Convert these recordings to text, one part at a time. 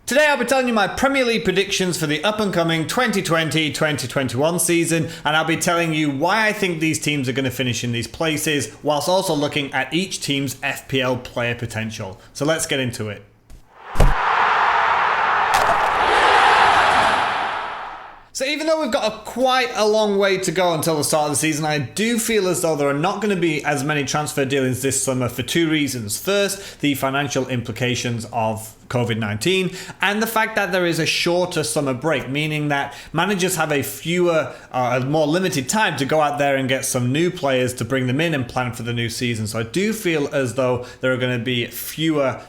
Today I'll be telling you my Premier League predictions for the up-and-coming 2020-2021 season, and I'll be telling you why I think these teams are going to finish in these places, whilst also looking at each team's FPL player potential. So let's get into it. So even though we've got quite a long way to go until the start of the season, I do feel as though there are not going to be as many transfer dealings this summer for two reasons. First, the financial implications of COVID-19 and the fact that there is a shorter summer break, meaning that managers have a more limited time to go out there and get some new players to bring them in and plan for the new season. So I do feel as though there are going to be fewer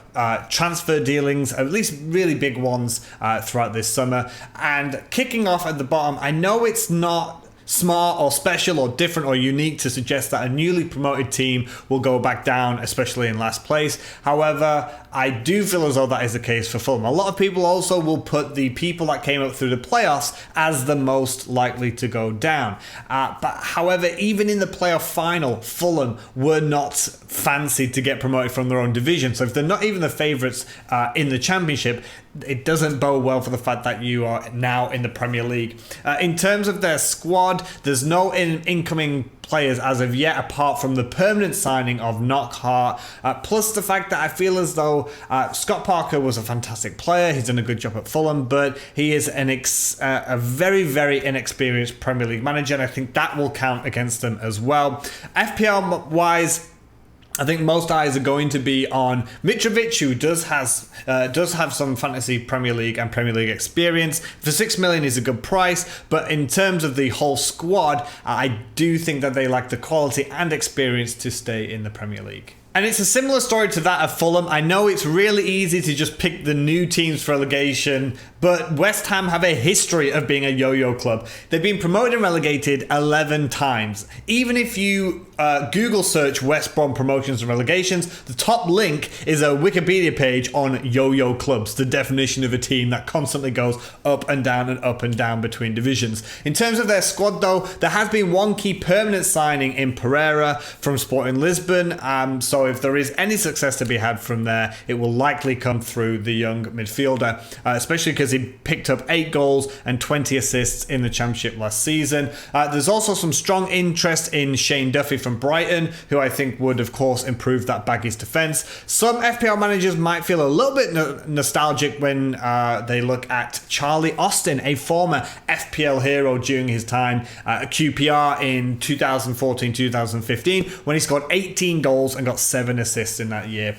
transfer dealings, at least really big ones throughout this summer. And kicking off at the bottom, I know it's not smart or special or different or unique to suggest that a newly promoted team will go back down, especially in last place. However, I do feel as though that is the case for Fulham. A lot of people also will put the people that came up through the playoffs as the most likely to go down. But however, even in the playoff final, Fulham were not fancied to get promoted from their own division. So if they're not even the favourites in the Championship, it doesn't bode well for the fact that you are now in the Premier League. In terms of their squad, there's no incoming players as of yet, apart from the permanent signing of Knockhart, plus the fact that I feel as though Scott Parker was a fantastic player. He's done a good job at Fulham, but he is a very, very inexperienced Premier League manager, and I think that will count against them as well. FPL-wise, I think most eyes are going to be on Mitrovic, who does have some fantasy Premier League and Premier League experience. For 6 million is a good price, but in terms of the whole squad, I do think that they lack the quality and experience to stay in the Premier League. And it's a similar story to that of Fulham. I know it's really easy to just pick the new teams for relegation, but West Ham have a history of being a yo-yo club. They've been promoted and relegated 11 times. Even if you Google search West Brom promotions and relegations, the top link is a Wikipedia page on yo-yo clubs, the definition of a team that constantly goes up and down between divisions. In terms of their squad though, there has been one key permanent signing in Pereira from Sporting Lisbon, so if there is any success to be had from there, it will likely come through the young midfielder, especially because he picked up 8 goals and 20 assists in the Championship last season. There's also some strong interest in Shane Duffy from Brighton, who I think would, of course, improve that Baggies defence. Some FPL managers might feel a little bit nostalgic when they look at Charlie Austin, a former FPL hero during his time at QPR in 2014-2015, when he scored 18 goals and got 7 assists in that year.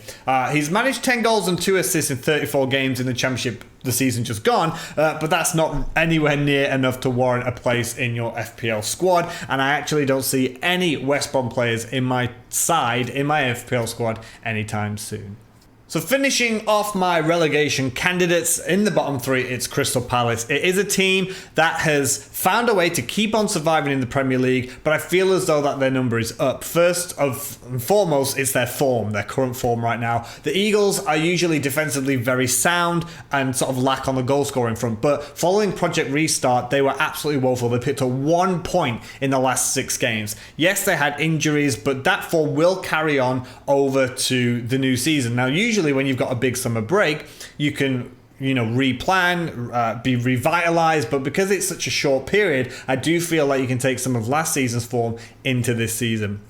He's managed 10 goals and 2 assists in 34 games in the Championship the season just gone, but that's not anywhere near enough to warrant a place in your FPL squad, and I actually don't see any West Brom players in my FPL squad anytime soon. So finishing off my relegation candidates, in the bottom 3, it's Crystal Palace. It is a team that has found a way to keep on surviving in the Premier League, but I feel as though that their number is up. First and foremost, it's their current form right now. The Eagles are usually defensively very sound and sort of lack on the goal scoring front, but following Project Restart, they were absolutely woeful. They picked up 1 point in the last 6 games. Yes, they had injuries, but that form will carry on over to the new season. Now, usually when you've got a big summer break, you can replan, be revitalized, but because it's such a short period, I do feel like you can take some of last season's form into this season.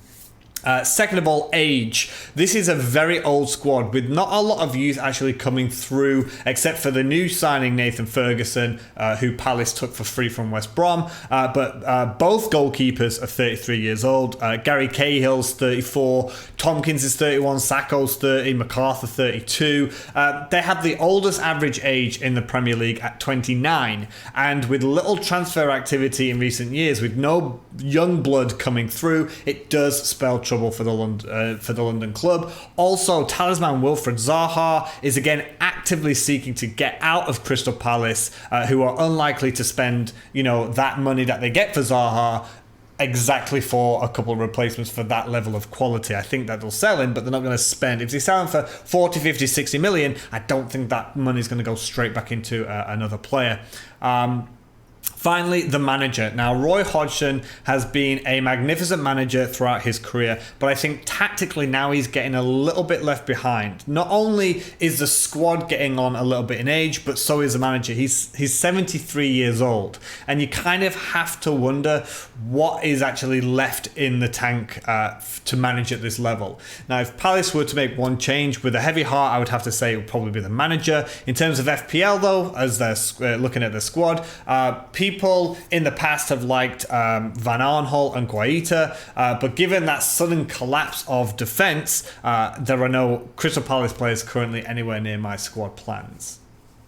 Second of all, age. This is a very old squad with not a lot of youth actually coming through, except for the new signing Nathan Ferguson, who Palace took for free from West Brom. But both goalkeepers are 33 years old. Gary Cahill's 34, Tompkins is 31, Sacco's 30, MacArthur 32. They have the oldest average age in the Premier League at 29, and with little transfer activity in recent years, with no young blood coming through, it does spell trouble for the London club. Also, talisman Wilfred Zaha is again actively seeking to get out of Crystal Palace, who are unlikely to spend that money that they get for Zaha exactly for a couple of replacements for that level of quality. I think that they'll sell him, but they're not going to spend. If they sell him for 40, 50, 60 million, I don't think that money is going to go straight back into another player. Finally, the manager. Now, Roy Hodgson has been a magnificent manager throughout his career, but I think tactically now he's getting a little bit left behind. Not only is the squad getting on a little bit in age, but so is the manager. He's 73 years old, and you kind of have to wonder what is actually left in the tank to manage at this level. Now, if Palace were to make one change with a heavy heart, I would have to say it would probably be the manager. In terms of FPL, though, as they're looking at the squad, people in the past have liked Van Aanholt and Guaita, but given that sudden collapse of defence, there are no Crystal Palace players currently anywhere near my squad plans.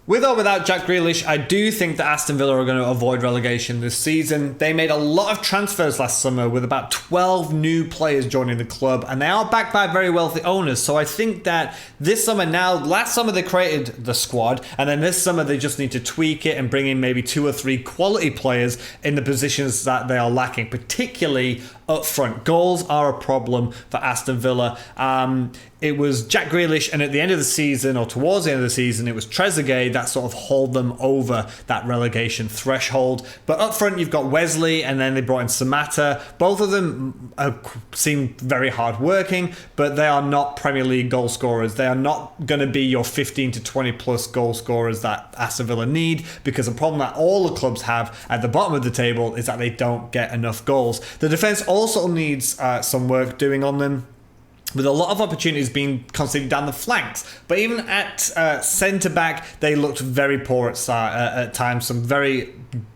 With or without Jack Grealish, I do think that Aston Villa are going to avoid relegation this season. They made a lot of transfers last summer with about 12 new players joining the club, and they are backed by very wealthy owners. So I think that this summer now, last summer they created the squad, and then this summer they just need to tweak it and bring in maybe 2 or 3 quality players in the positions that they are lacking, particularly up front. Goals are a problem for Aston Villa. It was Jack Grealish, and at the end of the season, or towards the end of the season, it was Trezeguet that sort of hauled them over that relegation threshold. But up front, you've got Wesley, and then they brought in Samatta. Both of them seem very hard-working, but they are not Premier League goal scorers. They are not going to be your 15 to 20-plus goal scorers that Aston Villa need, because the problem that all the clubs have at the bottom of the table is that they don't get enough goals. The defence also needs some work doing on them, with a lot of opportunities being conceded down the flanks. But even at centre-back, they looked very poor at times. Some very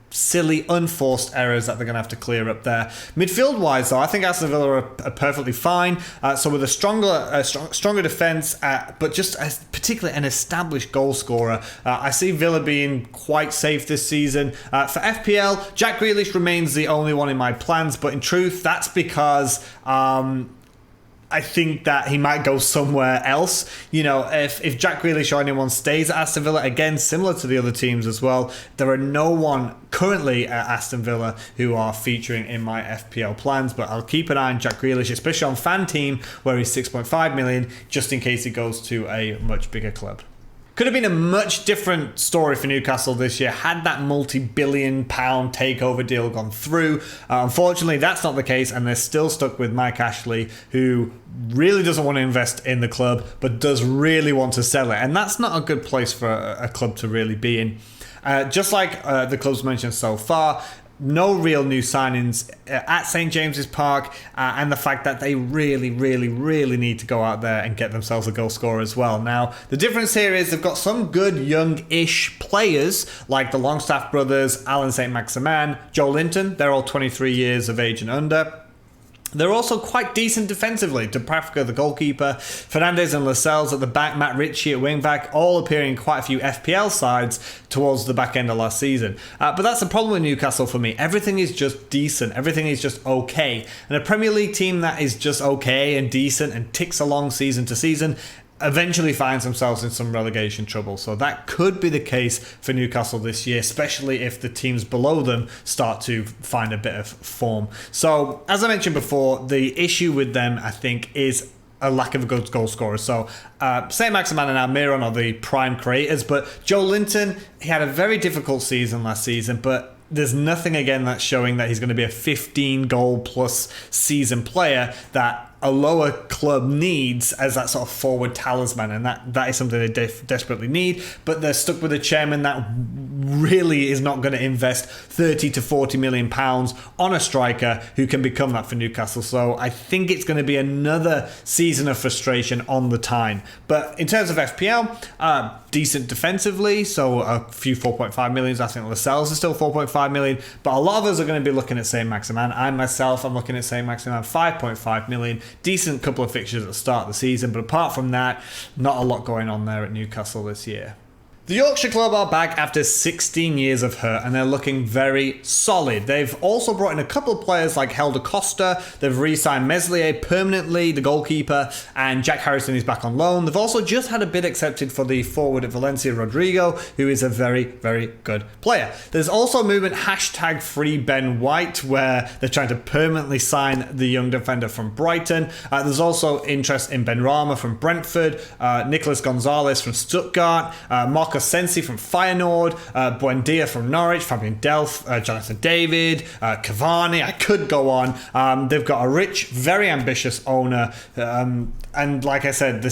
silly, unforced errors that they're going to have to clear up there. Midfield-wise, though, I think Aston Villa are perfectly fine. So with a stronger defence, but just as particularly an established goal scorer, I see Villa being quite safe this season. For FPL, Jack Grealish remains the only one in my plans, but in truth, that's because I think that he might go somewhere else. You know, if Jack Grealish or anyone stays at Aston Villa, again, similar to the other teams as well, there are no one currently at Aston Villa who are featuring in my FPL plans, but I'll keep an eye on Jack Grealish, especially on Fan Team, where he's 6.5 million, just in case he goes to a much bigger club. Could have been a much different story for Newcastle this year had that multi-billion pound takeover deal gone through. Unfortunately, that's not the case, and they're still stuck with Mike Ashley, who really doesn't want to invest in the club, but does really want to sell it. And that's not a good place for a club to really be in. Just like the clubs mentioned so far, no real new signings at St. James's Park, and the fact that they really need to go out there and get themselves a goal scorer as well. Now, the difference here is they've got some good young-ish players like the Longstaff brothers, Alan St. Maximin, Joe Linton. They're all 23 years of age and under. They're also quite decent defensively. Dubravka, the goalkeeper, Fernandez and Lascelles at the back, Matt Ritchie at wing-back, all appearing in quite a few FPL sides towards the back end of last season. But that's the problem with Newcastle for me. Everything is just decent. Everything is just okay. And a Premier League team that is just okay and decent and ticks along season to season eventually finds themselves in some relegation trouble. So that could be the case for Newcastle this year, especially if the teams below them start to find a bit of form. So, as I mentioned before, the issue with them, I think, is a lack of a good goal scorer. So, St. Maximin and Almiron are the prime creators, but Joe Linton, he had a very difficult season last season, but there's nothing again that's showing that he's going to be a 15 goal plus season player that a lower club needs as that sort of forward talisman, and that is something they desperately need. But they're stuck with a chairman that really is not going to invest 30 to 40 million pounds on a striker who can become that for Newcastle. So I think it's going to be another season of frustration on the time. But in terms of FPL, decent defensively, so a few 4.5 millions. I think Lascelles is still 4.5 million, but a lot of us are going to be looking at St. Maximin. I'm looking at St. Maximin 5.5 million. Decent couple of fixtures at the start of the season, but apart from that, not a lot going on there at Newcastle this year. The Yorkshire club are back after 16 years of hurt, and they're looking very solid. They've also brought in a couple of players like Helder Costa. They've re-signed Meslier permanently, the goalkeeper, and Jack Harrison is back on loan. They've also just had a bid accepted for the forward at Valencia, Rodrigo, who is a very good player. There's also movement #free Ben White, where they're trying to permanently sign the young defender from Brighton. There's also interest in Ben Rama from Brentford, Nicolas Gonzalez from Stuttgart, Marco Marcos Sensi from Feyenoord, Buendia from Norwich, Fabian Delph, Jonathan David, Cavani. I could go on. They've got a rich, very ambitious owner. And like I said,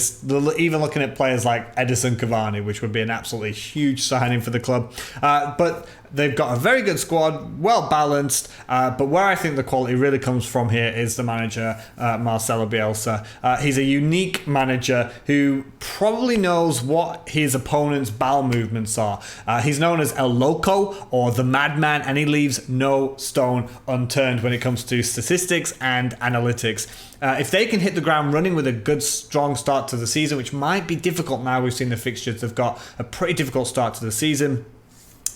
even looking at players like Edison Cavani, which would be an absolutely huge signing for the club. But they've got a very good squad, well balanced. But where I think the quality really comes from here is the manager, Marcelo Bielsa. He's a unique manager who probably knows what his opponent's bowel movements are. He's known as El Loco, or the Madman, and he leaves no stone unturned when it comes to statistics and analytics. If they can hit the ground running with a good, strong start to the season, which might be difficult now we've seen the fixtures, they've got a pretty difficult start to the season.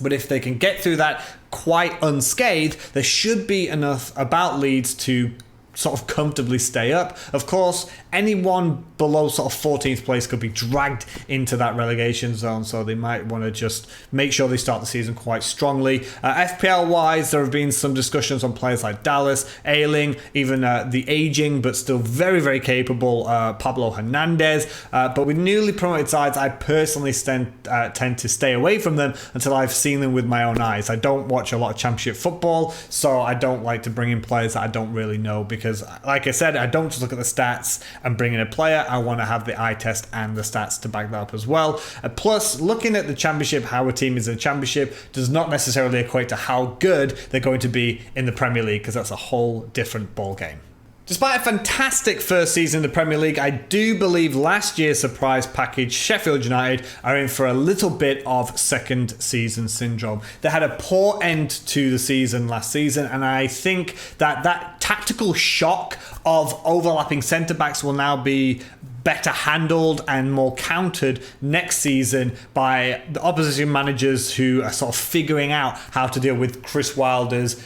But if they can get through that quite unscathed, there should be enough about Leeds to sort of comfortably stay up. Of course, anyone below sort of 14th place could be dragged into that relegation zone, so they might want to just make sure they start the season quite strongly. FPL-wise, there have been some discussions on players like Dallas, Ayling, even the aging but still very, very capable Pablo Hernandez. But with newly promoted sides, I personally tend to stay away from them until I've seen them with my own eyes. I don't watch a lot of Championship football, so I don't like to bring in players that I don't really know, because, like I said, I don't just look at the stats and bring in a player. I want to have the eye test and the stats to back that up as well. Plus, looking at the Championship, how a team is in the Championship does not necessarily equate to how good they're going to be in the Premier League, because that's a whole different ball game. Despite a fantastic first season in the Premier League, I do believe last year's surprise package, Sheffield United, are in for a little bit of second season syndrome. They had a poor end to the season last season, and I think that tactical shock of overlapping centre-backs will now be better handled and more countered next season by the opposition managers who are sort of figuring out how to deal with Chris Wilder's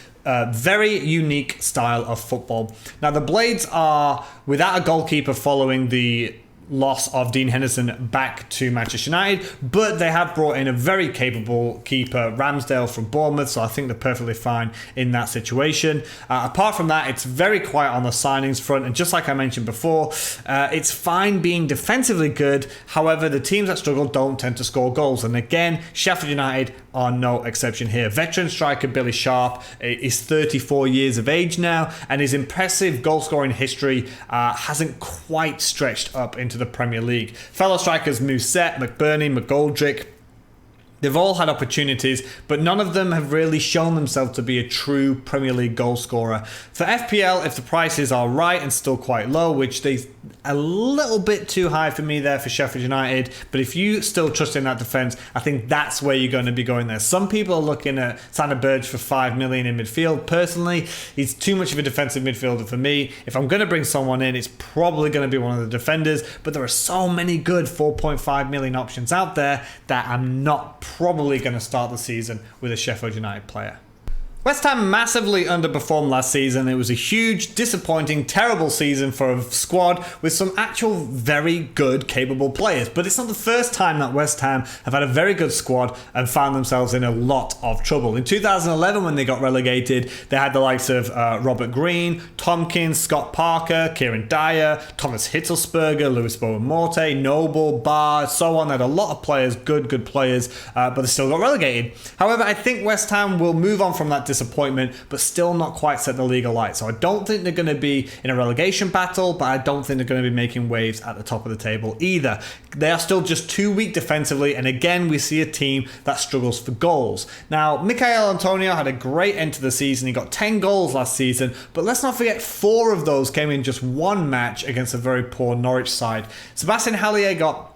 very unique style of football. Now, the Blades are without a goalkeeper following the loss of Dean Henderson back to Manchester United, but they have brought in a very capable keeper, Ramsdale from Bournemouth, so I think they're perfectly fine in that situation. Apart from that, it's very quiet on the signings front, and just like I mentioned before, it's fine being defensively good. However, the teams that struggle don't tend to score goals, and again, Sheffield United are no exception here. Veteran striker Billy Sharp is 34 years of age now, and his impressive goal-scoring history hasn't quite stretched up into the Premier League. Fellow strikers Musette, McBurney, McGoldrick, they've all had opportunities, but none of them have really shown themselves to be a true Premier League goal scorer. For FPL, if the prices are right and still quite low, which they a little bit too high for me there for Sheffield United, but if you still trust in that defence, I think that's where you're going to be going there. Some people are looking at Sander Berge for 5 million in midfield. Personally, he's too much of a defensive midfielder for me. If I'm going to bring someone in, it's probably going to be one of the defenders, but there are so many good 4.5 million options out there that I'm not probably going to start the season with a Sheffield United player. West Ham massively underperformed last season. It was a huge, disappointing, terrible season for a squad with some actual very good, capable players. But it's not the first time that West Ham have had a very good squad and found themselves in a lot of trouble. In 2011, when they got relegated, they had the likes of Robert Green, Tompkins, Scott Parker, Kieran Dyer, Thomas Hitzelsperger, Lewis Bowen-Morte, Noble, Barr, so on. They had a lot of players, good players, but they still got relegated. However, I think West Ham will move on from that disappointment, but still not quite set the league alight. So I don't think they're going to be in a relegation battle, but I don't think they're going to be making waves at the top of the table either. They are still just too weak defensively, and again, we see a team that struggles for goals. Now, Michail Antonio had a great end to the season. He got 10 goals last season, but let's not forget 4 of those came in just one match against a very poor Norwich side. Sebastian Haller got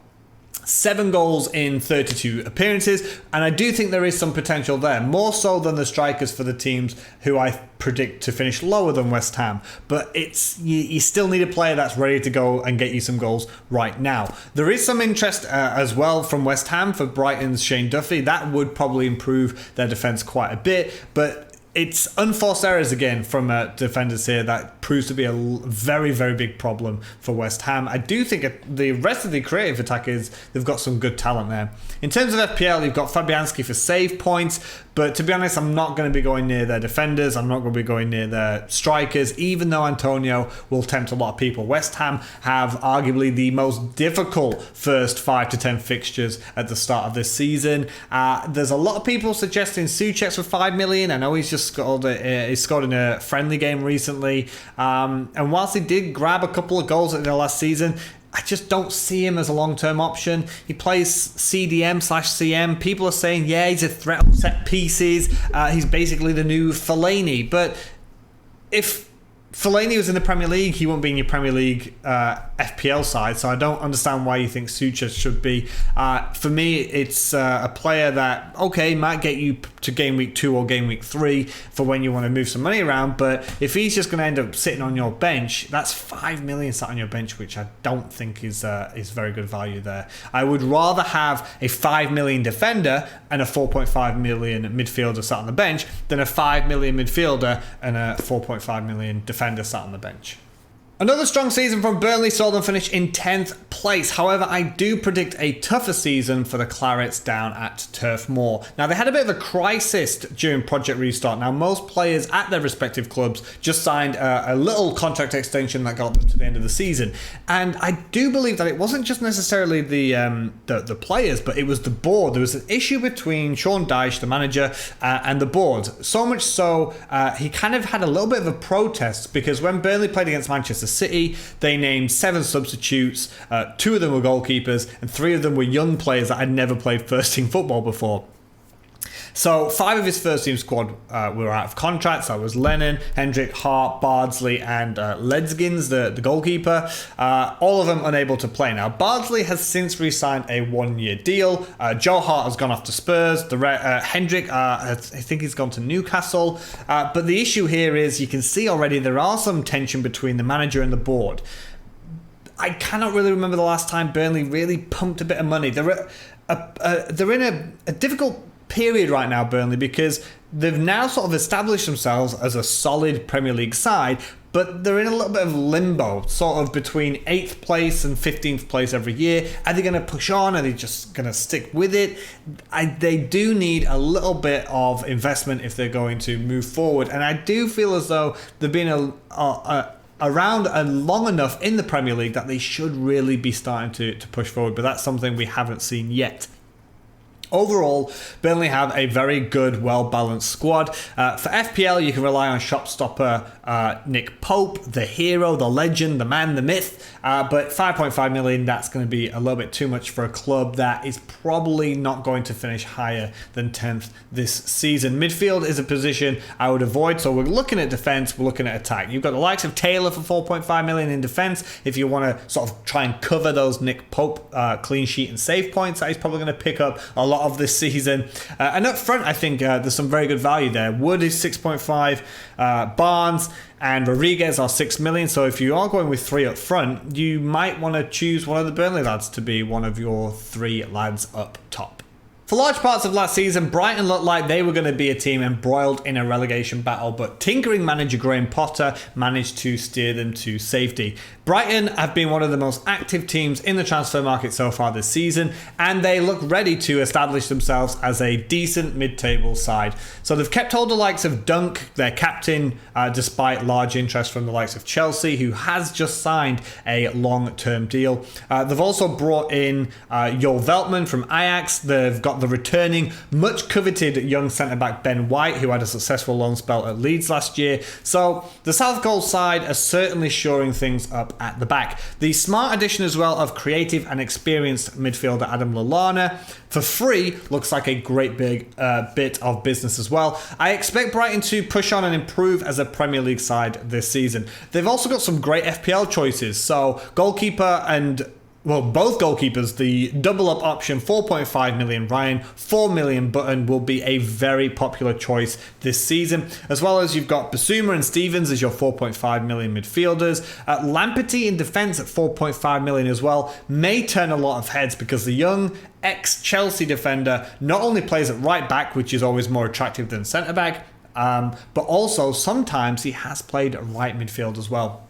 7 goals in 32 appearances, and I do think there is some potential there, more so than the strikers for the teams who I predict to finish lower than West Ham. But you still need a player that's ready to go and get you some goals right now. There is some interest as well from West Ham for Brighton's Shane Duffy. That would probably improve their defence quite a bit, but it's unforced errors again from defenders here that proves to be a very, very big problem for West Ham. I do think the rest of the creative attackers, they've got some good talent there. In terms of FPL, you've got Fabianski for save points, but to be honest, I'm not going to be going near their defenders. I'm not going to be going near their strikers, even though Antonio will tempt a lot of people. West Ham have arguably the most difficult first 5 to 10 fixtures at the start of this season. There's a lot of people suggesting Souček for 5 million. I know he's just scored in a friendly game recently. And whilst he did grab a couple of goals in the last season, I just don't see him as a long-term option. He plays CDM/CM. People are saying, yeah, he's a threat on set pieces. He's basically the new Fellaini. But if Fellaini was in the Premier League, he won't be in your Premier League FPL side, so I don't understand why you think Souček should be. For me, it's a player that, okay, might get you to game week 2 or game week 3 for when you want to move some money around, but if he's just going to end up sitting on your bench, that's 5 million sat on your bench, which I don't think is very good value there. I would rather have a 5 million defender and a 4.5 million midfielder sat on the bench than a 5 million midfielder and a 4.5 million defender sat on the bench. Another strong season from Burnley saw them finish in 10th place. However, I do predict a tougher season for the Clarets down at Turf Moor. Now, they had a bit of a crisis during Project Restart. Now, most players at their respective clubs just signed a little contract extension that got them to the end of the season. And I do believe that it wasn't just necessarily the players, but it was the board. There was an issue between Sean Dyche, the manager, and the board. So much so, he kind of had a little bit of a protest because when Burnley played against Manchester City, they named 7 substitutes. 2 of them were goalkeepers and 3 of them were young players that had never played first team football before. So 5 of his first team squad were out of contracts. That was Lennon, Hendrick, Hart, Bardsley and Ledskins, the goalkeeper. All of them unable to play. Now, Bardsley has since re-signed a 1-year deal. Joe Hart has gone off to Spurs. Hendrick, I think he's gone to Newcastle. But the issue here is you can see already there are some tension between the manager and the board. I cannot really remember the last time Burnley really pumped a bit of money. They're in a difficult period right now, Burnley, because they've now sort of established themselves as a solid Premier League side, but they're in a little bit of limbo, sort of between 8th place and 15th place every year. Are they going to push on? Are they just going to stick with it? They do need a little bit of investment if they're going to move forward, and I do feel as though they've been around and long enough in the Premier League that they should really be starting to push forward, but that's something we haven't seen yet. Overall, Burnley have a very good, well-balanced squad. For FPL, you can rely on shop-stopper Nick Pope, the hero, the legend, the man, the myth. But 5.5 million, that's going to be a little bit too much for a club that is probably not going to finish higher than 10th this season. Midfield is a position I would avoid, so we're looking at defence, we're looking at attack. You've got the likes of Taylor for 4.5 million in defence. If you want to sort of try and cover those Nick Pope clean sheet and save points, that he's probably going to pick up a lot of this season. And up front, I think there's some very good value there. Wood is 6.5, Barnes and Rodriguez are 6 million. So if you are going with 3 up front, you might want to choose one of the Burnley lads to be one of your 3 lads up top. For large parts of last season, Brighton looked like they were going to be a team embroiled in a relegation battle, but tinkering manager Graham Potter managed to steer them to safety. Brighton have been one of the most active teams in the transfer market so far this season, and they look ready to establish themselves as a decent mid-table side. So they've kept hold of the likes of Dunk, their captain, despite large interest from the likes of Chelsea, who has just signed a long-term deal. They've also brought in Jo Veltman from Ajax. They've got the returning, much coveted young centre-back Ben White, who had a successful loan spell at Leeds last year. So the South Coast side are certainly shoring things up at the back. The smart addition as well of creative and experienced midfielder Adam Lallana for free looks like a great big bit of business as well. I expect Brighton to push on and improve as a Premier League side this season. They've also got some great FPL choices. So goalkeeper and both goalkeepers, the double-up option, 4.5 million Ryan, 4 million Button will be a very popular choice this season. As well as you've got Basuma and Stevens as your 4.5 million midfielders. Lamperty in defence at 4.5 million as well may turn a lot of heads because the young ex-Chelsea defender not only plays at right back, which is always more attractive than centre-back, but also sometimes he has played right midfield as well.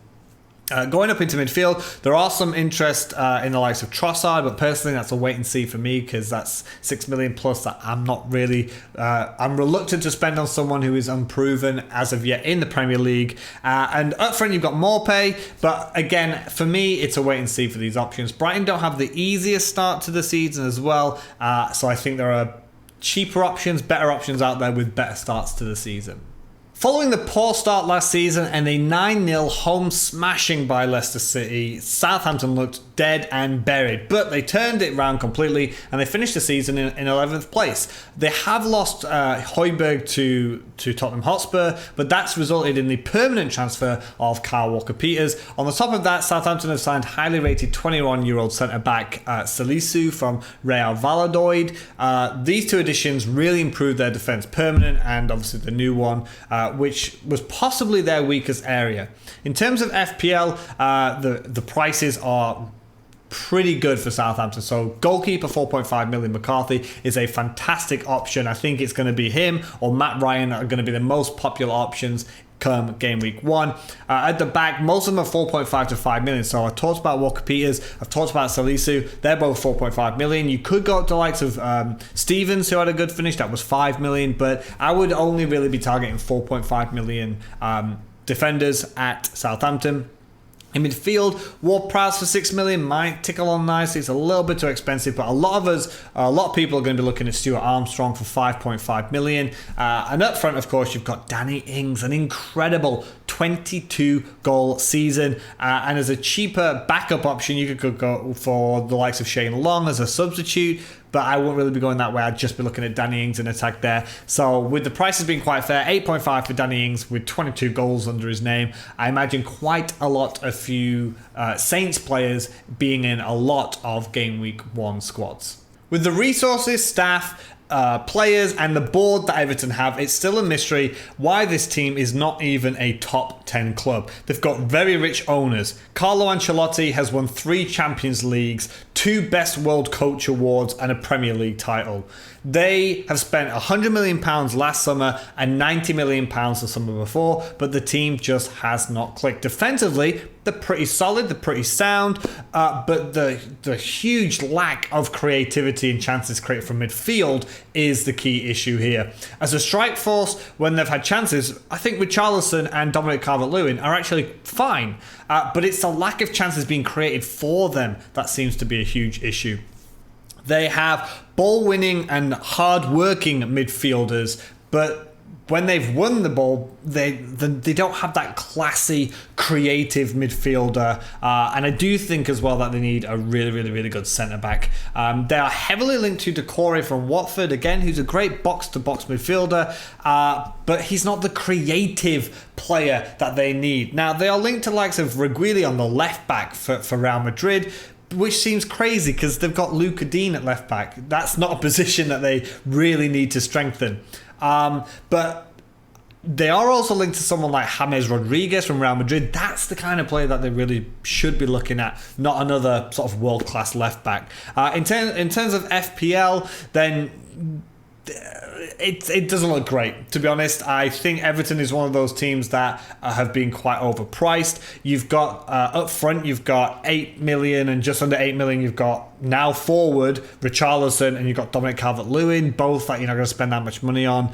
Going up into midfield, there are some interest in the likes of Trossard, but personally that's a wait and see for me because that's 6 million plus that I'm not really, I'm reluctant to spend on someone who is unproven as of yet in the Premier League. And up front you've got Maupay, but again, for me, it's a wait and see for these options. Brighton don't have the easiest start to the season as well, so I think there are cheaper options, better options out there with better starts to the season. Following the poor start last season and a 9-0 home smashing by Leicester City, Southampton looked dead and buried, but they turned it around completely and they finished the season in 11th place. They have lost Højbjerg to Tottenham Hotspur, but that's resulted in the permanent transfer of Kyle Walker-Peters. On the top of that, Southampton have signed highly rated 21-year-old centre-back Salisu from Real Valladolid. These two additions really improved their defence, permanent and obviously the new one, which was possibly their weakest area. In terms of FPL, the prices are pretty good for Southampton. So goalkeeper 4.5 million McCarthy is a fantastic option. I think it's going to be him or Matt Ryan are going to be the most popular options come game week 1. At the back, most of them are 4.5 to 5 million. So I talked about Walker-Peters, I've talked about Salisu, they're both 4.5 million. You could go up to the likes of Stevens, who had a good finish, that was 5 million, but I would only really be targeting 4.5 million defenders at Southampton. In midfield, Ward-Prowse for 6 million might tickle on nicely. It's a little bit too expensive, but a lot of people are going to be looking at Stuart Armstrong for 5.5 million. And up front, of course, you've got Danny Ings, an incredible 22-goal season. And as a cheaper backup option, you could go for the likes of Shane Long as a substitute, but I won't really be going that way. I'd just be looking at Danny Ings in attack there. So with the prices being quite fair, 8.5 for Danny Ings with 22 goals under his name, I imagine quite a lot of few Saints players being in a lot of game week 1 squads. With the resources, staff, players and the board that Everton have, it's still a mystery why this team is not even a top 10 club. They've got very rich owners. Carlo Ancelotti has won 3 Champions Leagues, 2 Best World Coach Awards and a Premier League title. They have spent £100 million last summer and £90 million the summer before, but the team just has not clicked. Defensively, they're pretty solid, they're pretty sound, but the huge lack of creativity and chances created from midfield is the key issue here. As a strike force, when they've had chances, I think Richarlison and Dominic Calvert-Lewin are actually fine, but it's the lack of chances being created for them that seems to be a huge issue. They have ball-winning and hard-working midfielders, but when they've won the ball, they don't have that classy, creative midfielder. And I do think as well that they need a really, really, really good centre-back. They are heavily linked to Decore from Watford, again, who's a great box-to-box midfielder, but he's not the creative player that they need. Now, they are linked to the likes of Reguilon on the left-back for Real Madrid, which seems crazy because they've got Luca Dean at left back. That's not a position that they really need to strengthen. But they are also linked to someone like James Rodriguez from Real Madrid. That's the kind of player that they really should be looking at, not another sort of world-class left back. In terms of FPL, then it doesn't look great, to be honest. I think Everton is one of those teams that have been quite overpriced. You've got up front, you've got 8 million, and just under 8 million you've got now forward Richarlison, and you've got Dominic Calvert-Lewin, both that you're not going to spend that much money on.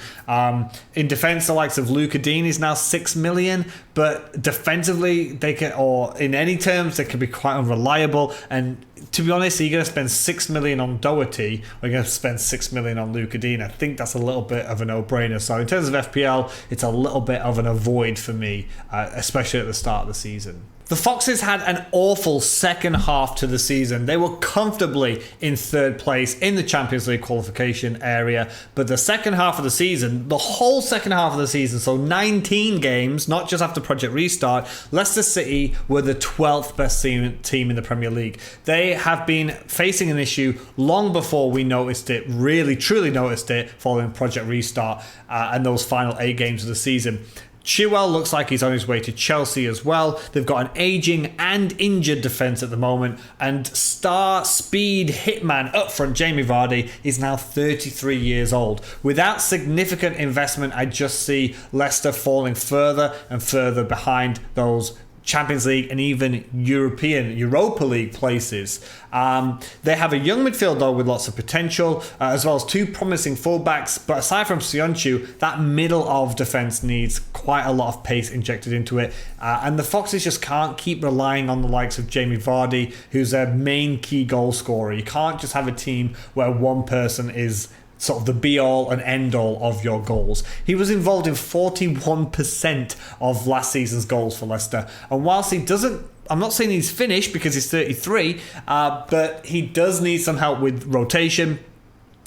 In defence, the likes of Luca Dean is now 6 million, but defensively they can, or in any terms, they can be quite unreliable. And to be honest, are you going to spend 6 million on Doherty, or are you going to spend 6 million on Luca Dean? I think that's a little bit of a no-brainer. So in terms of FPL, it's a little bit of an avoid for me, especially at the start of the season. The Foxes had an awful second half to the season. They were comfortably in third place in the Champions League qualification area, but the second half of the season, the whole second half of the season, so 19 games, not just after Project Restart, Leicester City were the 12th best team in the Premier League. They have been facing an issue long before we noticed it, really truly noticed it, following Project Restart and those final 8 games of the season. Chilwell looks like he's on his way to Chelsea as well. They've got an aging and injured defence at the moment, and star speed hitman up front Jamie Vardy is now 33 years old. Without significant investment, I just see Leicester falling further and further behind those Champions League and even Europa League places. They have a young midfield though with lots of potential, as well as two promising fullbacks, but aside from Sionchu, that middle of defence needs quite a lot of pace injected into it, and the Foxes just can't keep relying on the likes of Jamie Vardy, who's their main key goal scorer. You can't just have a team where one person is sort of the be-all and end-all of your goals. He was involved in 41% of last season's goals for Leicester, and whilst he doesn't, I'm not saying he's finished because he's 33, but he does need some help with rotation.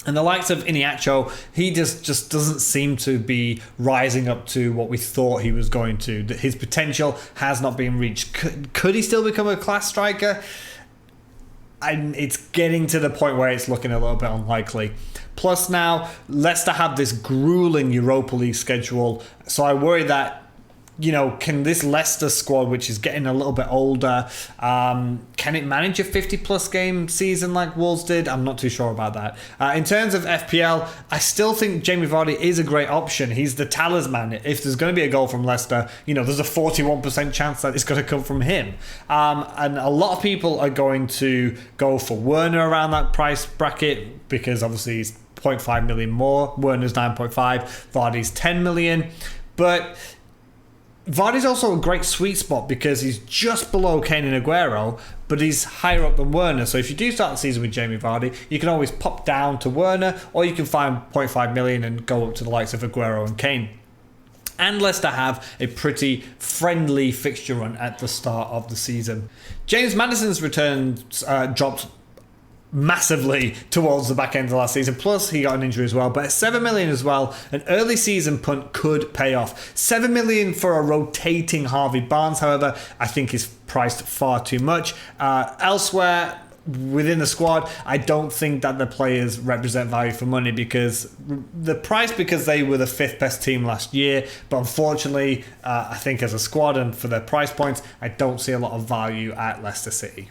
And the likes of Iheanacho, he just doesn't seem to be rising up to what we thought he was going to. His potential has not been reached. Could he still become a class striker? And it's getting to the point where it's looking a little bit unlikely. Plus now, Leicester have this grueling Europa League schedule, so I worry that, can this Leicester squad, which is getting a little bit older, can it manage a 50-plus game season like Wolves did? I'm not too sure about that. In terms of FPL, I still think Jamie Vardy is a great option. He's the talisman. If there's going to be a goal from Leicester, there's a 41% chance that it's going to come from him. And a lot of people are going to go for Werner around that price bracket because obviously he's 0.5 million more. Werner's 9.5, Vardy's 10 million. But Vardy's also a great sweet spot because he's just below Kane and Aguero, but he's higher up than Werner. So if you do start the season with Jamie Vardy, you can always pop down to Werner, or you can find 0.5 million and go up to the likes of Aguero and Kane. And Leicester have a pretty friendly fixture run at the start of the season. James Maddison's returns dropped massively towards the back end of last season, plus he got an injury as well, but at 7 million as well, an early season punt could pay off. 7 million for a rotating Harvey Barnes, however, I think is priced far too much. Elsewhere within the squad, I don't think that the players represent value for money because the price, because they were the 5th best team last year, but unfortunately I think as a squad and for their price points, I don't see a lot of value at Leicester City.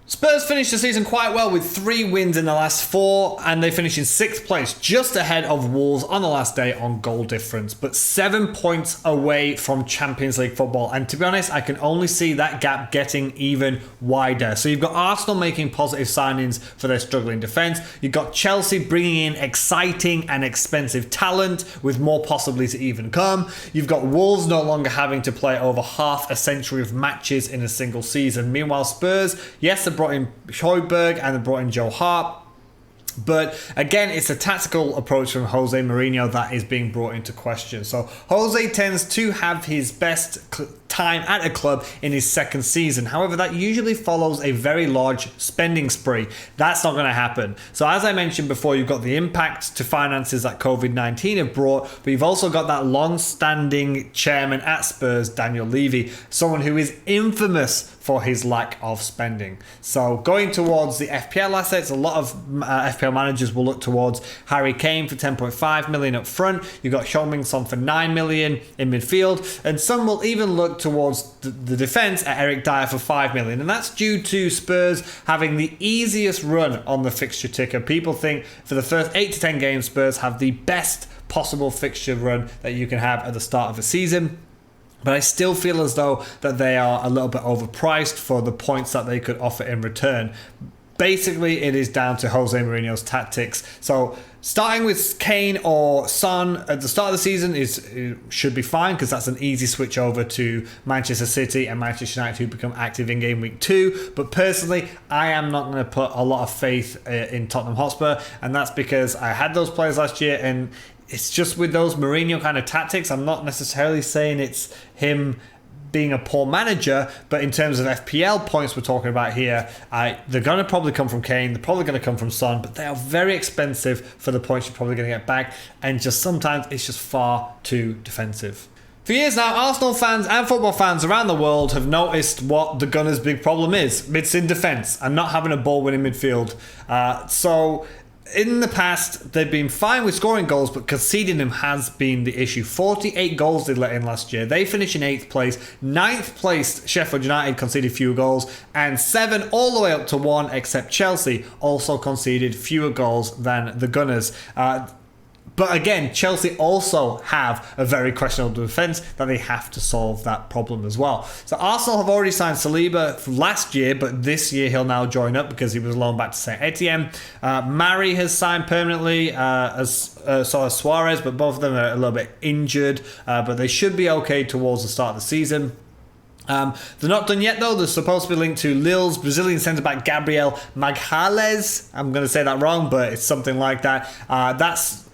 Spurs finished the season quite well with 3 wins in the last 4, and they finished in 6th place, just ahead of Wolves on the last day on goal difference, but 7 points away from Champions League football. And to be honest, I can only see that gap getting even wider. So you've got Arsenal making positive signings for their struggling defence. You've got Chelsea bringing in exciting and expensive talent with more possibly to even come. You've got Wolves no longer having to play over half a century of matches in a single season. Meanwhile, Spurs, yes, they brought in Højbjerg and they brought in Joe Hart, but again, it's a tactical approach from Jose Mourinho that is being brought into question. So Jose tends to have his best time at a club in his 2nd season. However, that usually follows a very large spending spree. That's not going to happen. So as I mentioned before, you've got the impact to finances that COVID-19 have brought, but you've also got that long-standing chairman at Spurs, Daniel Levy, someone who is infamous for his lack of spending. So going towards the FPL assets, a lot of FPL managers will look towards Harry Kane for 10.5 million up front. You've got Heung-min Son for 9 million in midfield, and some will even look towards the defence at Eric Dyer for 5 million, and that's due to Spurs having the easiest run on the fixture ticker. People think for the first 8 to 10 games, Spurs have the best possible fixture run that you can have at the start of a season. But I still feel as though that they are a little bit overpriced for the points that they could offer in return. Basically, it is down to Jose Mourinho's tactics. So starting with Kane or Son at the start of the season should be fine because that's an easy switch over to Manchester City and Manchester United, who become active in game week 2. But personally, I am not going to put a lot of faith in Tottenham Hotspur, and that's because I had those players last year, and it's just with those Mourinho kind of tactics. I'm not necessarily saying it's him being a poor manager, but in terms of FPL points we're talking about here, they're going to probably come from Kane, they're probably going to come from Son, but they are very expensive for the points you're probably going to get back, and just sometimes it's just far too defensive. For years now, Arsenal fans and football fans around the world have noticed what the Gunners' big problem is. It's in defence and not having a ball-winning midfield. So in the past, they've been fine with scoring goals, but conceding them has been the issue. 48 goals they let in last year. They finish in 8th place. 9th place, Sheffield United conceded fewer goals, and 7 all the way up to 1, except Chelsea also conceded fewer goals than the Gunners. But again, Chelsea also have a very questionable defence that they have to solve that problem as well. So Arsenal have already signed Saliba last year, but this year he'll now join up because he was loaned back to Saint Etienne. Mari has signed permanently, so has Suarez, but both of them are a little bit injured, but they should be okay towards the start of the season. They're not done yet though. They're supposed to be linked to Lille's Brazilian centre-back Gabriel Magalhães. I'm going to say that wrong, but it's something like that. That's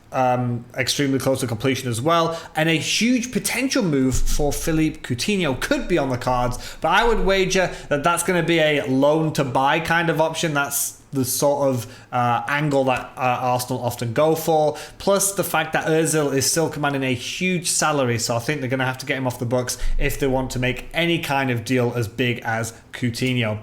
extremely close to completion as well, and a huge potential move for Philippe Coutinho could be on the cards, but I would wager that that's going to be a loan to buy kind of option. That's the sort of angle that Arsenal often go for, plus the fact that Ozil is still commanding a huge salary, so I think they're going to have to get him off the books if they want to make any kind of deal as big as Coutinho.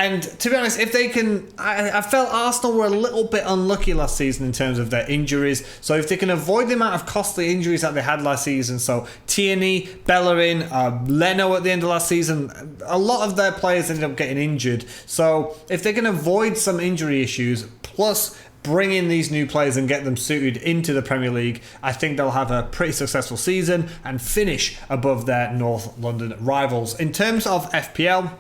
And to be honest, if they can, I felt Arsenal were a little bit unlucky last season in terms of their injuries. So if they can avoid the amount of costly injuries that they had last season, so Tierney, Bellerin, Leno at the end of last season, a lot of their players ended up getting injured. So if they can avoid some injury issues, plus bring in these new players and get them suited into the Premier League, I think they'll have a pretty successful season and finish above their North London rivals. In terms of FPL,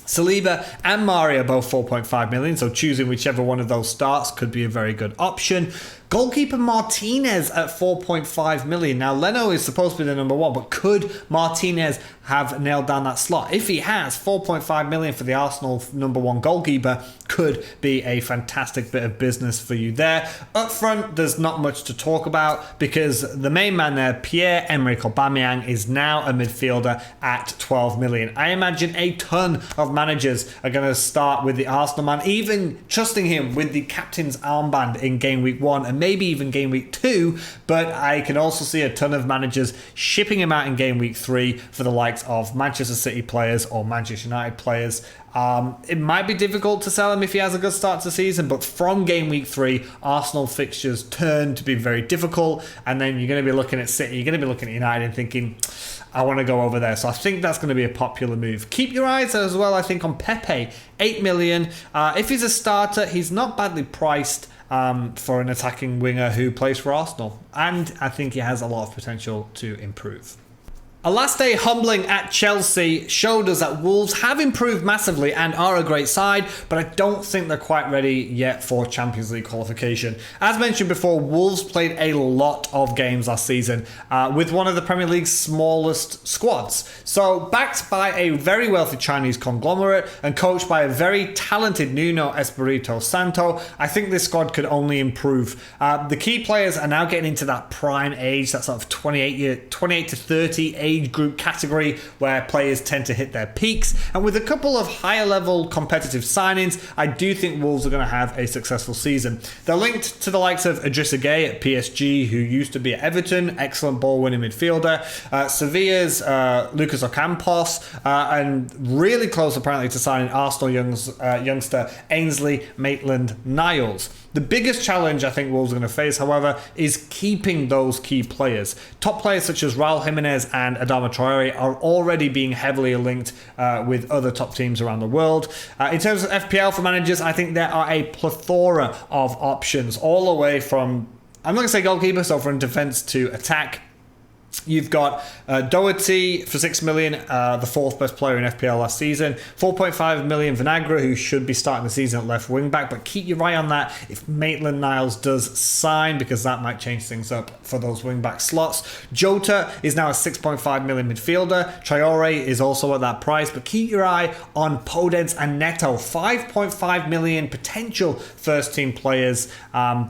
Saliba and Mari are both 4.5 million, so choosing whichever one of those starts could be a very good option. Goalkeeper Martinez at 4.5 million. Now, Leno is supposed to be the number one, but could Martinez have nailed down that slot? If he has, 4.5 million for the Arsenal number one goalkeeper could be a fantastic bit of business for you there. Up front, there's not much to talk about because the main man there, Pierre-Emerick Aubameyang, is now a midfielder at 12 million. I imagine a ton of managers are going to start with the Arsenal man, even trusting him with the captain's armband in game week 1 and maybe even game week 2, but I can also see a ton of managers shipping him out in game week 3 for the likes of Manchester City players or Manchester United players. It might be difficult to sell him if he has a good start to the season, but from game week 3, Arsenal fixtures turn to be very difficult, and then you're going to be looking at City, you're going to be looking at United and thinking, I want to go over there. So I think that's going to be a popular move. Keep your eyes as well, I think, on Pepe, 8 million. If he's a starter, he's not badly priced for an attacking winger who plays for Arsenal, and I think he has a lot of potential to improve. A last day humbling at Chelsea showed us that Wolves have improved massively and are a great side, but I don't think they're quite ready yet for Champions League qualification. As mentioned before, Wolves played a lot of games last season with one of the Premier League's smallest squads. So backed by a very wealthy Chinese conglomerate and coached by a very talented Nuno Espirito Santo, I think this squad could only improve. The key players are now getting into that prime age, that sort of 28 to 30 age group category where players tend to hit their peaks, and with a couple of higher level competitive signings, I do think Wolves are going to have a successful season. They're linked to the likes of Idrissa Gueye at PSG, who used to be at Everton, excellent ball winning midfielder, Sevilla's Lucas Ocampos, and really close apparently to signing Arsenal youngster Ainsley Maitland-Niles. The biggest challenge I think Wolves are going to face, however, is keeping those key players. Top players such as Raul Jimenez and Adama Traore are already being heavily linked with other top teams around the world. In terms of FPL for managers, I think there are a plethora of options, all the way from, I'm not going to say goalkeeper, so from defence to attack. You've got Doherty for 6 million, the fourth best player in FPL last season. 4.5 million Vinagre, who should be starting the season at left wing back, but keep your eye on that if Maitland-Niles does sign, because that might change things up for those wing back slots. Jota is now a 6.5 million midfielder. Traore is also at that price, but keep your eye on Podence and Neto, 5.5 million potential first team players,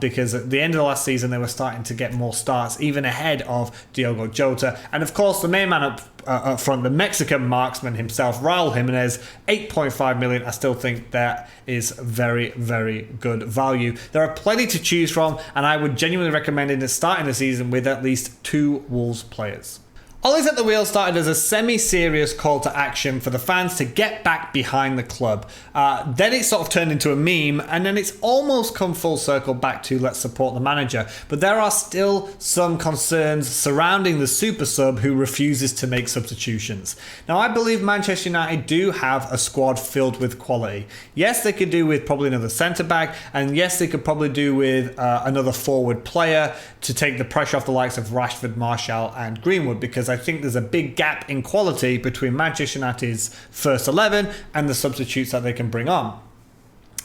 because at the end of the last season they were starting to get more starts, even ahead of Diogo Jota. And of course the main man up front, the Mexican marksman himself, Raul Jimenez, 8.5 million. I still think that is very, very good value. There are plenty to choose from, and I would genuinely recommend starting the season with at least 2 Wolves players. Ollie's at the Wheel started as a semi-serious call to action for the fans to get back behind the club. Then it sort of turned into a meme, and then it's almost come full circle back to let's support the manager. But there are still some concerns surrounding the super sub who refuses to make substitutions. Now, I believe Manchester United do have a squad filled with quality. Yes, they could do with probably another centre-back, and yes, they could probably do with another forward player to take the pressure off the likes of Rashford, Martial and Greenwood, because I think there's a big gap in quality between Manchester United's first 11 and the substitutes that they can bring on.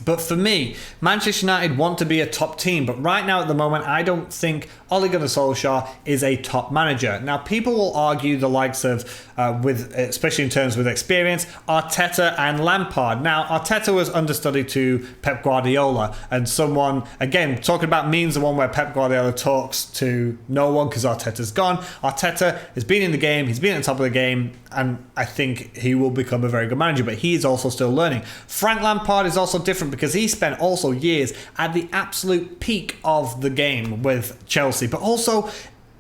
But for me, Manchester United want to be a top team, but right now at the moment, I don't think Ole Gunnar Solskjaer is a top manager. Now, people will argue the likes of, especially in terms with experience, Arteta and Lampard. Now, Arteta was understudy to Pep Guardiola, and someone, again, talking about memes, the one where Pep Guardiola talks to no one because Arteta's gone. Arteta has been in the game, he's been at the top of the game, and I think he will become a very good manager, but he is also still learning. Frank Lampard is also different because he spent also years at the absolute peak of the game with Chelsea, but also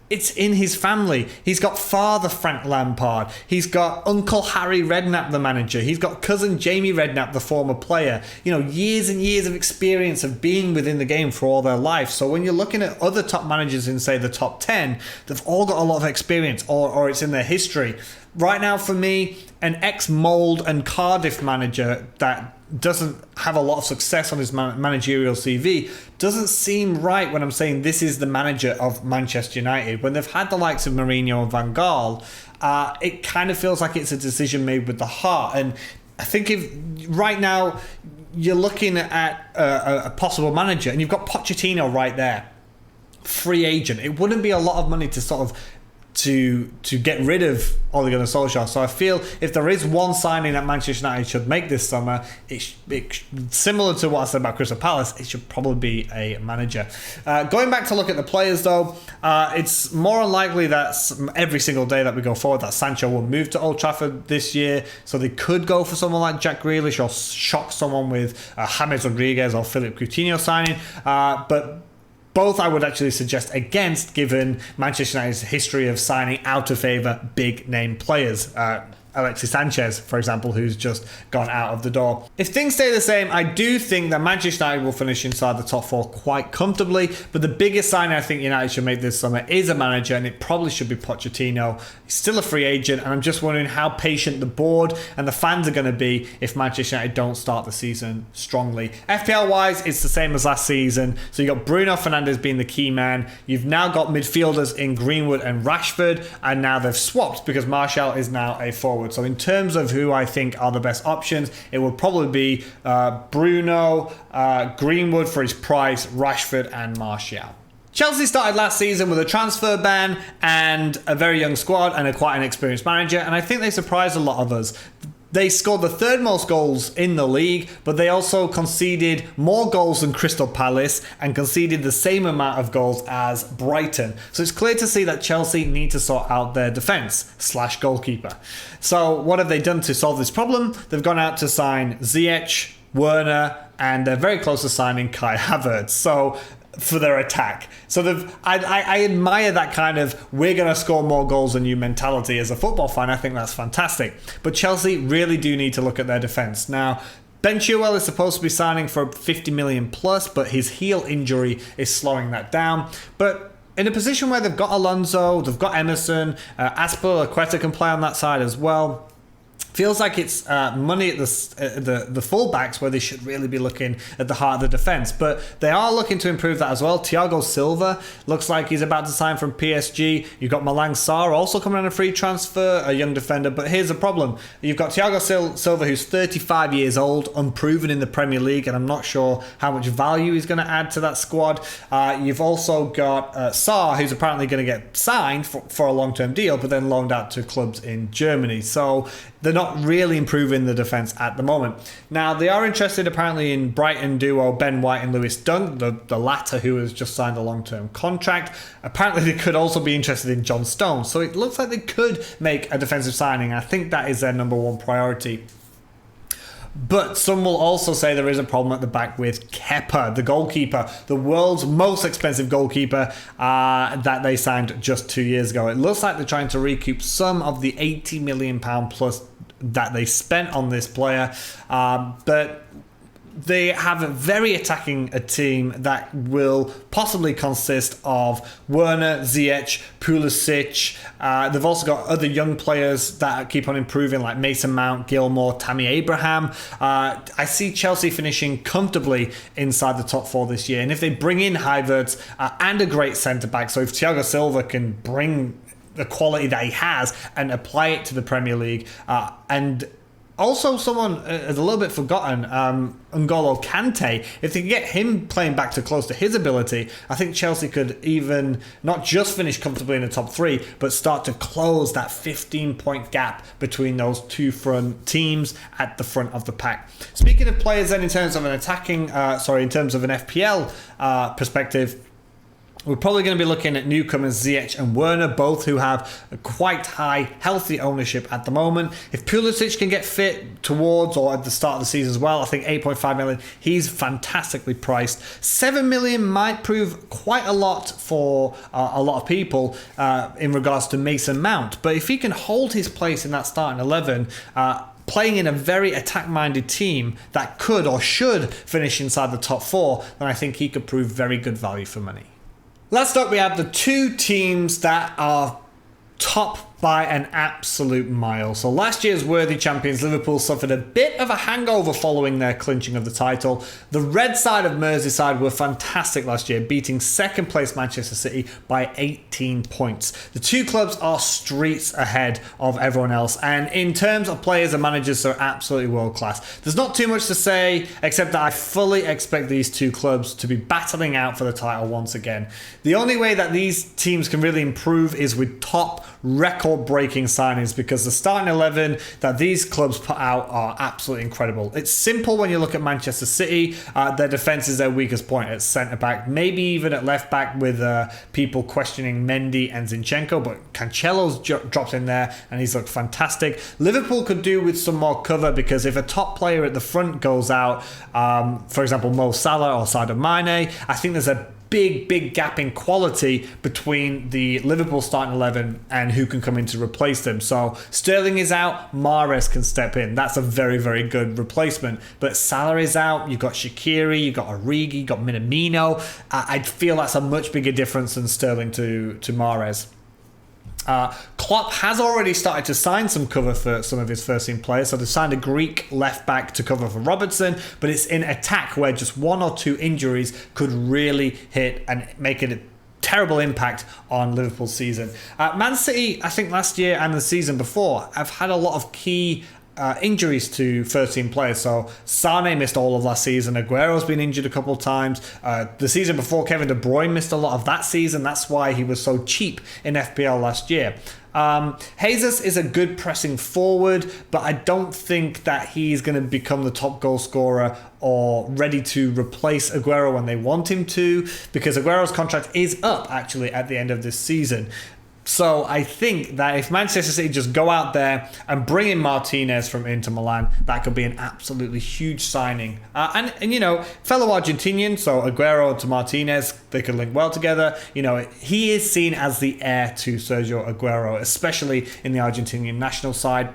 it's in his family. He's got father Frank Lampard, he's got Uncle Harry Redknapp, the manager, he's got cousin Jamie Redknapp, the former player. You know, years and years of experience of being within the game for all their life. So when you're looking at other top managers in, say, the top 10, they've all got a lot of experience, or it's in their history. Right now, for me, an ex-Mould and Cardiff manager that doesn't have a lot of success on his managerial CV doesn't seem right when I'm saying this is the manager of Manchester United. When they've had the likes of Mourinho and Van Gaal, it kind of feels like it's a decision made with the heart. And I think if right now you're looking at a possible manager and you've got Pochettino right there, free agent, it wouldn't be a lot of money to sort of to get rid of Ole Gunnar Solskjaer. So I feel if there is one signing that Manchester United should make this summer, similar to what I said about Crystal Palace, it should probably be a manager. Going back to look at the players though, it's more unlikely that every single day that we go forward that Sancho will move to Old Trafford this year, so they could go for someone like Jack Grealish or shock someone with James Rodriguez or Philippe Coutinho signing, but both I would actually suggest against, given Manchester United's history of signing out of favour big name players. Alexis Sanchez, for example, who's just gone out of the door. If things stay the same, I do think that Manchester United will finish inside the top 4 quite comfortably, but the biggest sign I think United should make this summer is a manager, and it probably should be Pochettino. He's still a free agent, and I'm just wondering how patient the board and the fans are going to be if Manchester United don't start the season strongly. FPL-wise, it's the same as last season. So you've got Bruno Fernandes being the key man. You've now got midfielders in Greenwood and Rashford, and now they've swapped because Martial is now a forward. So in terms of who I think are the best options, it would probably be Bruno, Greenwood for his price, Rashford and Martial. Chelsea started last season with a transfer ban and a very young squad and a quite inexperienced manager, and I think they surprised a lot of us. They scored the third most goals in the league, but they also conceded more goals than Crystal Palace and conceded the same amount of goals as Brighton. So it's clear to see that Chelsea need to sort out their defence / goalkeeper. So what have they done to solve this problem? They've gone out to sign Ziyech, Werner, and they're very close to signing Kai Havertz. So for their attack. So I admire that kind of we're going to score more goals than you mentality as a football fan. I think that's fantastic. But Chelsea really do need to look at their defence. Now, Ben Chilwell is supposed to be signing for 50 million plus, but his heel injury is slowing that down. But in a position where they've got Alonso, they've got Emerson, Aspilicueta can play on that side as well. Feels like it's money at the fullbacks where they should really be looking at the heart of the defence. But they are looking to improve that as well. Thiago Silva looks like he's about to sign from PSG. You've got Malang Sarr also coming on a free transfer, a young defender. But here's the problem. You've got Thiago Silva, who's 35 years old, unproven in the Premier League, and I'm not sure how much value he's going to add to that squad. You've also got Sarr, who's apparently going to get signed for a long-term deal, but then loaned out to clubs in Germany. So they're not really improving the defence at the moment. Now, they are interested apparently in Brighton duo Ben White and Lewis Dunk, the latter who has just signed a long-term contract. Apparently, they could also be interested in John Stones. So it looks like they could make a defensive signing. I think that is their number one priority. But some will also say there is a problem at the back with Kepa, the goalkeeper, the world's most expensive goalkeeper that they signed just 2 years ago. It looks like they're trying to recoup some of the £80 million plus that they spent on this player. But they have a very attacking a team that will possibly consist of Werner, Ziyech, Pulisic. They've also got other young players that keep on improving, like Mason Mount, Gilmore, Tammy Abraham. I see Chelsea finishing comfortably inside the top four this year. And if they bring in Havertz and a great centre-back, so if Thiago Silva can bring the quality that he has and apply it to the Premier League, and also someone is a little bit forgotten, N'Golo Kante. If they can get him playing back to close to his ability, I think Chelsea could even not just finish comfortably in the top three, but start to close that 15-point gap between those two front teams at the front of the pack. Speaking of players then in terms of an in terms of an FPL perspective, we're probably going to be looking at newcomers Ziyech and Werner, both who have a quite high, healthy ownership at the moment. If Pulisic can get fit towards or at the start of the season as well, I think 8.5 million, he's fantastically priced. 7 million might prove quite a lot for a lot of people in regards to Mason Mount. But if he can hold his place in that starting 11, playing in a very attack-minded team that could or should finish inside the top four, then I think he could prove very good value for money. Last up, we have the two teams that are top by an absolute mile. So last year's worthy champions Liverpool suffered a bit of a hangover following their clinching of the title. The red side of Merseyside were fantastic last year, beating second place Manchester City by 18 points. The two clubs are streets ahead of everyone else, and in terms of players and managers, they're absolutely world class. There's not too much to say except that I fully expect these two clubs to be battling out for the title once again. The only way that these teams can really improve is with top record-breaking signings, because the starting 11 that these clubs put out are absolutely incredible. It's simple when you look at Manchester City. Their defence is their weakest point at centre-back, maybe even at left-back with people questioning Mendy and Zinchenko, but Cancelo's dropped in there and he's looked fantastic. Liverpool could do with some more cover, because if a top player at the front goes out, for example Mo Salah or Sadio Mane, I think there's a big gap in quality between the Liverpool starting 11 and who can come in to replace them. So Sterling is out, Mahrez can step in. That's a very good replacement. But Salah is out, you've got Shaqiri, you've got Origi, you've got Minamino. I feel that's a much bigger difference than Sterling to Mahrez. Klopp has already started to sign some cover for some of his first team players. So they've signed a Greek left back to cover for Robertson, but it's in attack where just one or two injuries could really hit and make it a terrible impact on Liverpool's season. Man City, I think last year and the season before, have had a lot of key injuries to first team players. So Sane missed all of last season. Aguero's been injured a couple of times. The season before, Kevin De Bruyne missed a lot of that season. That's why he was so cheap in FPL last year. Jesus is a good pressing forward, but I don't think that he's going to become the top goal scorer or ready to replace Aguero when they want him to, because Aguero's contract is up actually at the end of this season. So I think that if Manchester City just go out there and bring in Martinez from Inter Milan, that could be an absolutely huge signing. And you know, fellow Argentinian, so Aguero to Martinez, they could link well together. You know, he is seen as the heir to Sergio Aguero, especially in the Argentinian national side.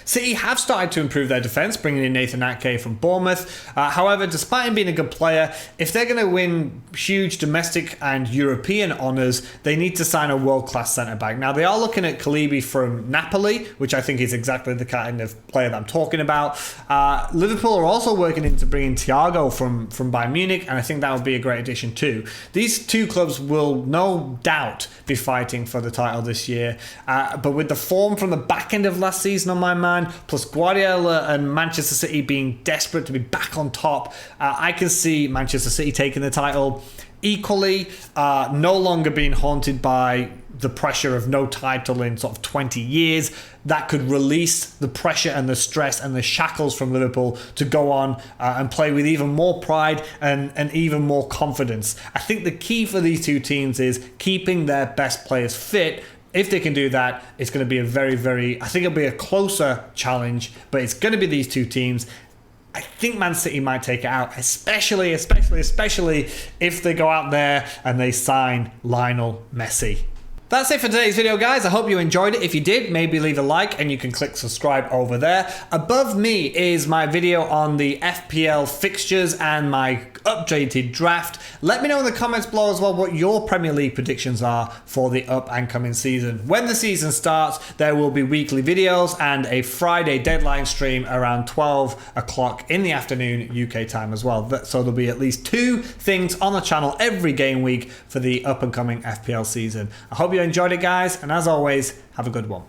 City have started to improve their defence, bringing in Nathan Ake from Bournemouth. However, despite him being a good player, if they're going to win huge domestic and European honours, they need to sign a world-class centre-back. Now, they are looking at Kalibi from Napoli, which I think is exactly the kind of player that I'm talking about. Liverpool are also working into bringing Thiago from Bayern Munich, and I think that would be a great addition too. These two clubs will no doubt be fighting for the title this year, but with the form from the back end of last season on my mind, plus Guardiola and Manchester City being desperate to be back on top, I can see Manchester City taking the title. Equally, no longer being haunted by the pressure of no title in sort of 20 years. That could release the pressure and the stress and the shackles from Liverpool to go on and play with even more pride and even more confidence. I think the key for these two teams is keeping their best players fit, If they can do that, it's going to be a I think it'll be a closer challenge, but it's going to be these two teams. I think Man City might take it out, especially if they go out there and they sign Lionel Messi. That's it for today's video, guys. I hope you enjoyed it. If you did, maybe leave a like and you can click subscribe over there. Above me is my video on the FPL fixtures and my updated draft. Let me know in the comments below as well what your Premier League predictions are for the up and coming season. When the season starts, there will be weekly videos and a Friday deadline stream around 12 o'clock in the afternoon UK time as well. So there'll be at least 2 things on the channel every game week for the up and coming FPL season. I hope you enjoyed it, guys, and as always, have a good one.